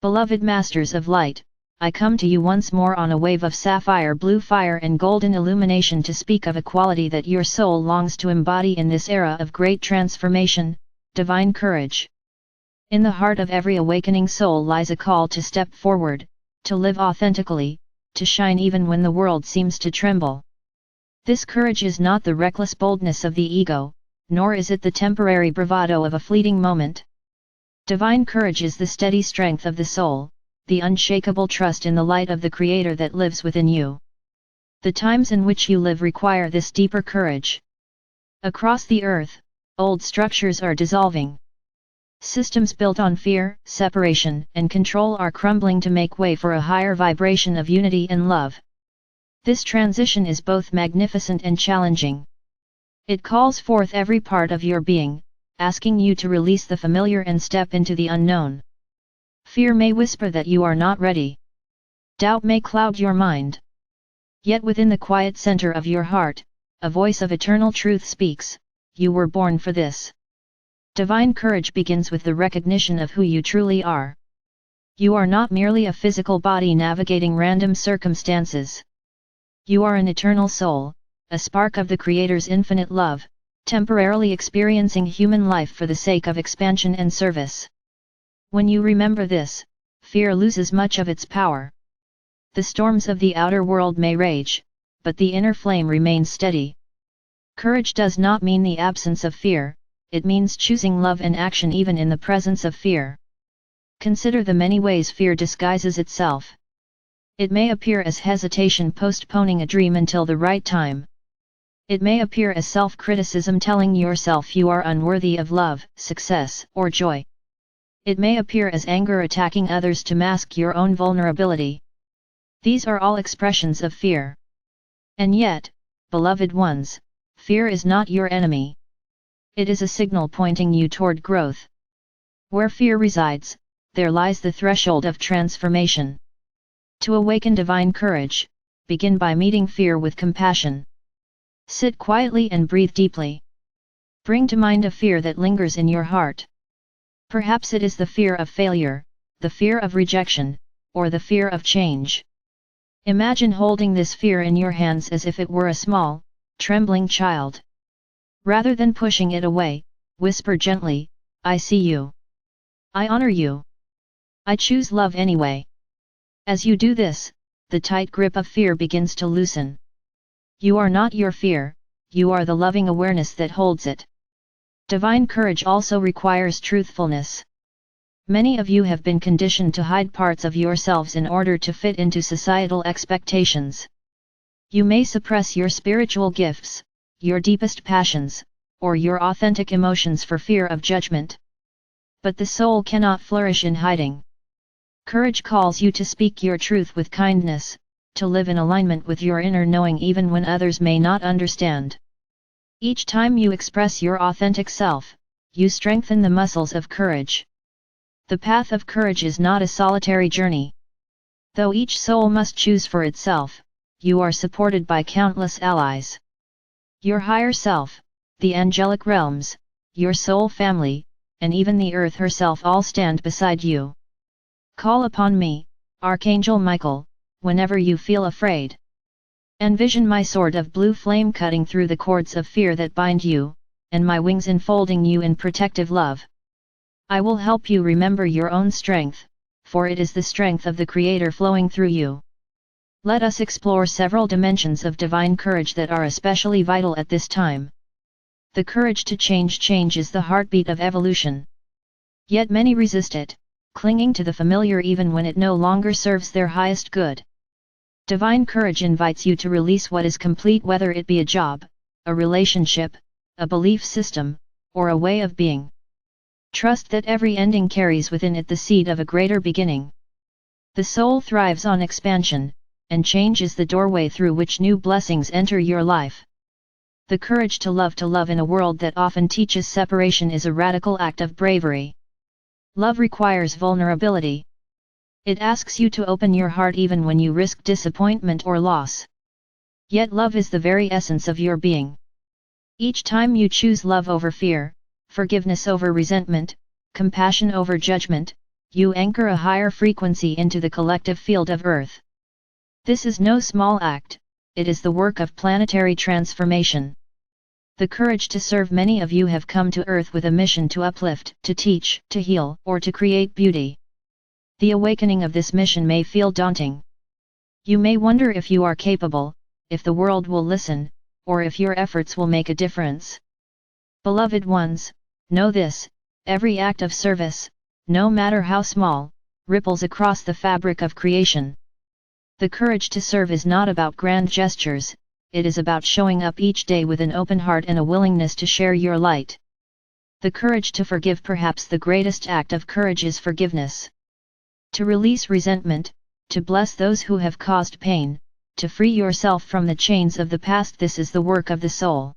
Beloved Masters of Light, I come to you once more on a wave of sapphire blue fire and golden illumination to speak of a quality that your soul longs to embody in this era of great transformation, divine courage. In the heart of every awakening soul lies a call to step forward, to live authentically, to shine even when the world seems to tremble. This courage is not the reckless boldness of the ego, nor is it the temporary bravado of a fleeting moment. Divine courage is the steady strength of the soul, the unshakable trust in the light of the Creator that lives within you. The times in which you live require this deeper courage. Across the earth, old structures are dissolving. Systems built on fear, separation, and control are crumbling to make way for a higher vibration of unity and love. This transition is both magnificent and challenging. It calls forth every part of your being, asking you to release the familiar and step into the unknown. Fear may whisper that you are not ready. Doubt may cloud your mind. Yet within the quiet center of your heart, a voice of eternal truth speaks, you were born for this. Divine courage begins with the recognition of who you truly are. You are not merely a physical body navigating random circumstances. You are an eternal soul, a spark of the Creator's infinite love, temporarily experiencing human life for the sake of expansion and service. When you remember this, fear loses much of its power. The storms of the outer world may rage, but the inner flame remains steady. Courage does not mean the absence of fear, it means choosing love and action even in the presence of fear. Consider the many ways fear disguises itself. It may appear as hesitation postponing a dream until the right time. It may appear as self-criticism telling yourself you are unworthy of love, success, or joy. It may appear as anger attacking others to mask your own vulnerability. These are all expressions of fear. And yet, beloved ones, fear is not your enemy. It is a signal pointing you toward growth. Where fear resides, there lies the threshold of transformation. To awaken divine courage, begin by meeting fear with compassion. Sit quietly and breathe deeply. Bring to mind a fear that lingers in your heart. Perhaps it is the fear of failure, the fear of rejection, or the fear of change. Imagine holding this fear in your hands as if it were a small, trembling child. Rather than pushing it away, whisper gently, I see you. I honor you. I choose love anyway. As you do this, the tight grip of fear begins to loosen. You are not your fear, you are the loving awareness that holds it. Divine courage also requires truthfulness. Many of you have been conditioned to hide parts of yourselves in order to fit into societal expectations. You may suppress your spiritual gifts, your deepest passions, or your authentic emotions for fear of judgment. But the soul cannot flourish in hiding. Courage calls you to speak your truth with kindness, to live in alignment with your inner knowing even when others may not understand. Each time you express your authentic self, you strengthen the muscles of courage. The path of courage is not a solitary journey. Though each soul must choose for itself, you are supported by countless allies. Your higher self, the angelic realms, your soul family, and even the earth herself all stand beside you. Call upon me, Archangel Michael, whenever you feel afraid. Envision my sword of blue flame cutting through the cords of fear that bind you, and my wings enfolding you in protective love. I will help you remember your own strength, for it is the strength of the Creator flowing through you. Let us explore several dimensions of divine courage that are especially vital at this time. The courage to change is the heartbeat of evolution. Yet many resist it, clinging to the familiar even when it no longer serves their highest good. Divine courage invites you to release what is complete, whether it be a job, a relationship, a belief system, or a way of being. Trust that every ending carries within it the seed of a greater beginning. The soul thrives on expansion, and change is the doorway through which new blessings enter your life. The courage to love in a world that often teaches separation is a radical act of bravery. Love requires vulnerability. It asks you to open your heart even when you risk disappointment or loss. Yet love is the very essence of your being. Each time you choose love over fear, forgiveness over resentment, compassion over judgment, you anchor a higher frequency into the collective field of Earth. This is no small act, it is the work of planetary transformation. The courage to serve. Many of you have come to Earth with a mission to uplift, to teach, to heal, or to create beauty. The awakening of this mission may feel daunting. You may wonder if you are capable, if the world will listen, or if your efforts will make a difference. Beloved ones, know this: every act of service, no matter how small, ripples across the fabric of creation. The courage to serve is not about grand gestures, it is about showing up each day with an open heart and a willingness to share your light. The courage to forgive. Perhaps the greatest act of courage is forgiveness. To release resentment, to bless those who have caused pain, to free yourself from the chains of the past. This is the work of the soul.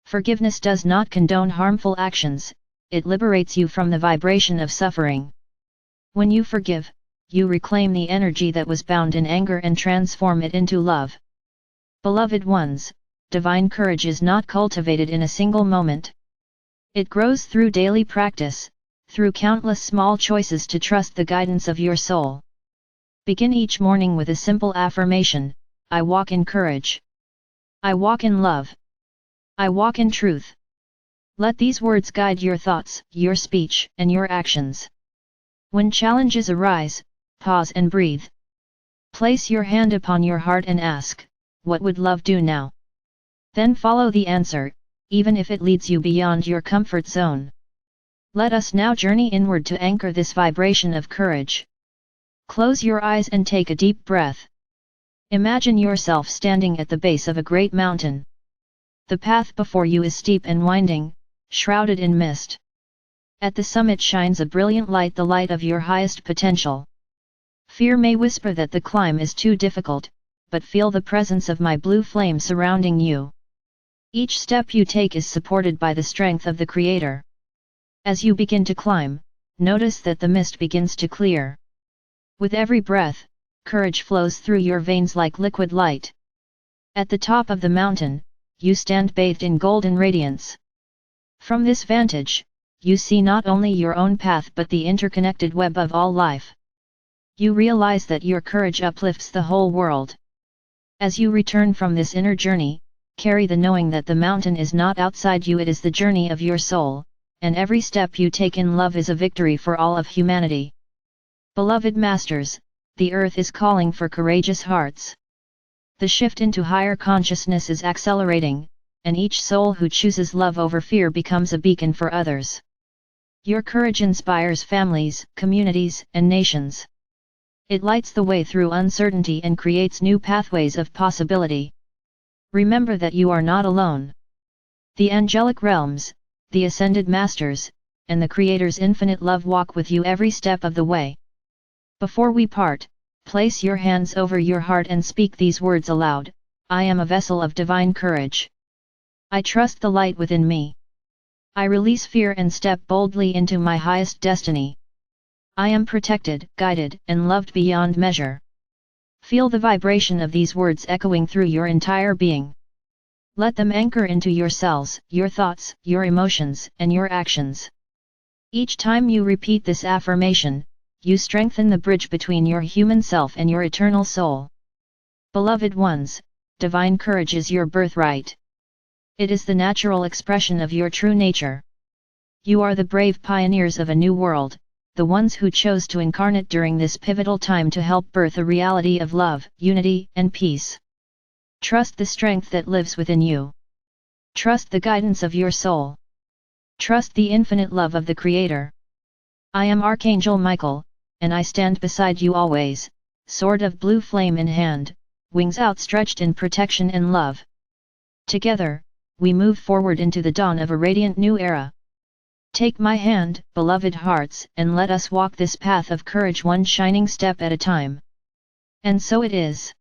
Forgiveness does not condone harmful actions, it liberates you from the vibration of suffering. When you forgive, you reclaim the energy that was bound in anger and transform it into love. Beloved ones, divine courage is not cultivated in a single moment. It grows through daily practice, through countless small choices to trust the guidance of your soul. Begin each morning with a simple affirmation: I walk in courage. I walk in love. I walk in truth. Let these words guide your thoughts, your speech, and your actions. When challenges arise, pause and breathe. Place your hand upon your heart and ask, what would love do now? Then follow the answer, even if it leads you beyond your comfort zone. Let us now journey inward to anchor this vibration of courage. Close your eyes and take a deep breath. Imagine yourself standing at the base of a great mountain. The path before you is steep and winding, shrouded in mist. At the summit shines a brilliant light, the light of your highest potential. Fear may whisper that the climb is too difficult, but feel the presence of my blue flame surrounding you. Each step you take is supported by the strength of the Creator. As you begin to climb, notice that the mist begins to clear. With every breath, courage flows through your veins like liquid light. At the top of the mountain, you stand bathed in golden radiance. From this vantage, you see not only your own path but the interconnected web of all life. You realize that your courage uplifts the whole world. As you return from this inner journey, carry the knowing that the mountain is not outside you, it is the journey of your soul, and every step you take in love is a victory for all of humanity. Beloved masters, the earth is calling for courageous hearts. The shift into higher consciousness is accelerating, and each soul who chooses love over fear becomes a beacon for others. Your courage inspires families, communities, and nations. It lights the way through uncertainty and creates new pathways of possibility. Remember that you are not alone. The angelic realms, the ascended masters, and the Creator's infinite love walk with you every step of the way. Before we part, place your hands over your heart and speak these words aloud: I am a vessel of divine courage. I trust the light within me. I release fear and step boldly into my highest destiny. I am protected, guided, and loved beyond measure. Feel the vibration of these words echoing through your entire being. Let them anchor into your cells, your thoughts, your emotions, and your actions. Each time you repeat this affirmation, you strengthen the bridge between your human self and your eternal soul. Beloved ones, divine courage is your birthright. It is the natural expression of your true nature. You are the brave pioneers of a new world, the ones who chose to incarnate during this pivotal time to help birth a reality of love, unity, and peace. Trust the strength that lives within you. Trust the guidance of your soul. Trust the infinite love of the Creator. I am Archangel Michael, and I stand beside you always, sword of blue flame in hand, wings outstretched in protection and love. Together, we move forward into the dawn of a radiant new era. Take my hand, beloved hearts, and let us walk this path of courage one shining step at a time. And so it is.